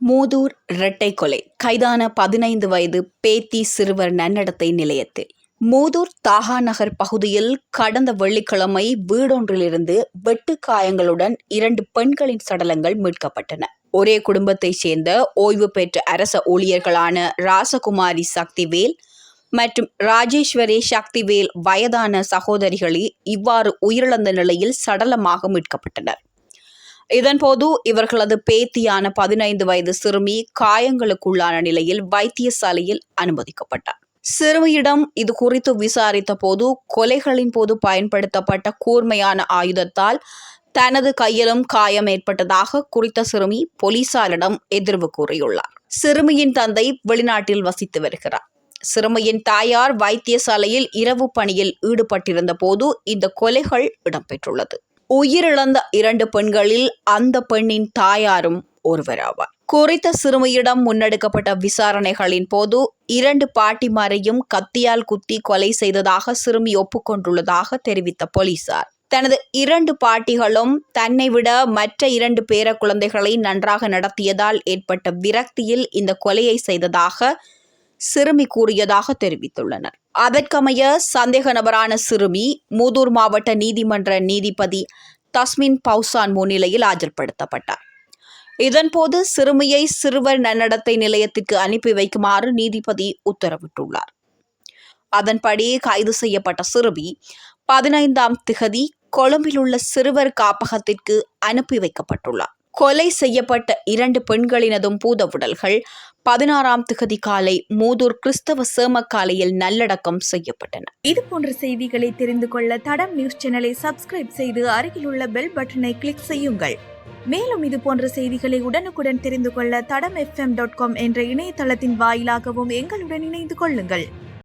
மூதூர் இரட்டை கொலை கைதான 15 வயது பேத்தி சிறுவர் நன்னடத்தை நிலையத்தில். மூதூர் தாகா நகர் பகுதியில் கடந்த வெள்ளிக்கிழமை வீடொன்றிலிருந்து வெட்டு காயங்களுடன் 2 பெண்களின் சடலங்கள் மீட்கப்பட்டன. ஒரே குடும்பத்தைச் சேர்ந்த ஓய்வு பெற்ற அரச ஊழியர்களான ராசகுமாரி சக்திவேல் மற்றும் ராஜேஸ்வரி சக்திவேல் வயதான சகோதரிகளே இவ்வாறு உயிரிழந்த நிலையில் சடலமாக மீட்கப்பட்டனர். இதன்போது இவர்களது பேத்தியான 15 வயது சிறுமி காயங்களுக்குள்ளான நிலையில் வைத்தியசாலையில் அனுமதிக்கப்பட்டார். சிறுமியிடம் இது குறித்து விசாரித்த போது கொலைகளின் போது பயன்படுத்தப்பட்ட கூர்மையான ஆயுதத்தால் தனது கையிலும் காயம் ஏற்பட்டதாக குறித்த சிறுமி போலீசாரிடம் எதிர்வு கூறியுள்ளார். சிறுமியின் தந்தை வெளிநாட்டில் வசித்து வருகிறார். சிறுமியின் தாயார் வைத்தியசாலையில் இரவு பணியில் ஈடுபட்டிருந்த போது இந்த கொலைகள் இடம்பெற்றுள்ளது. உயிரிழந்த 2 பெண்களில் அந்த பெண்ணின் தாயாரும் ஒருவராவார். குறித்த சிறுமியிடம் முன்னெடுக்கப்பட்ட விசாரணைகளின் போது 2 பாட்டிமாரையும் கத்தியால் குத்தி கொலை செய்ததாக சிறுமி ஒப்புக்கொண்டுள்ளதாக தெரிவித்த போலீசார், தனது 2 பாட்டிகளும் தன்னை விட மற்ற 2 பேர குழந்தைகளை நன்றாக நடத்தியதால் ஏற்பட்ட விரக்தியில் இந்த கொலையை செய்ததாக சிறுமி கூறியதாக தெரிவித்துள்ளனர். அதற்கமைய சந்தேக நபரான சிறுமி மூதூர் மாவட்ட நீதிமன்ற நீதிபதி தஸ்மின் பௌசான் முன்னிலையில் ஆஜர்படுத்தப்பட்டார். இதன்போது சிறுமியை சிறுவர் நன்னடத்தை நிலையத்திற்கு அனுப்பி வைக்குமாறு நீதிபதி உத்தரவிட்டுள்ளார். அதன்படி கைது செய்யப்பட்ட சிறுமி 15ஆம் திகதி கொழும்பில் உள்ள சிறுவர் காப்பகத்திற்கு அனுப்பி வைக்கப்பட்டுள்ளார். கொலை செய்யப்பட்ட 2 பெண்களினதும் பூதவுடல்கள் 16ஆம் திகதி காலை மூதூர் கிறிஸ்தவ சேமக்காலையில் நல்லடக்கம் செய்யப்பட்டன. இது போன்ற செய்திகளை தெரிந்து கொள்ள தடம் நியூஸ் சேனலை சப்ஸ்கிரைப் செய்து அருகில் உள்ள பெல் பட்டனை கிளிக் செய்யுங்கள். மேலும் இது போன்ற செய்திகளை உடனுக்குடன் தெரிந்து கொள்ள தடம் fm.com என்ற இணையதளத்தின் வாயிலாகவும் எங்களுடன் இணைந்து கொள்ளுங்கள்.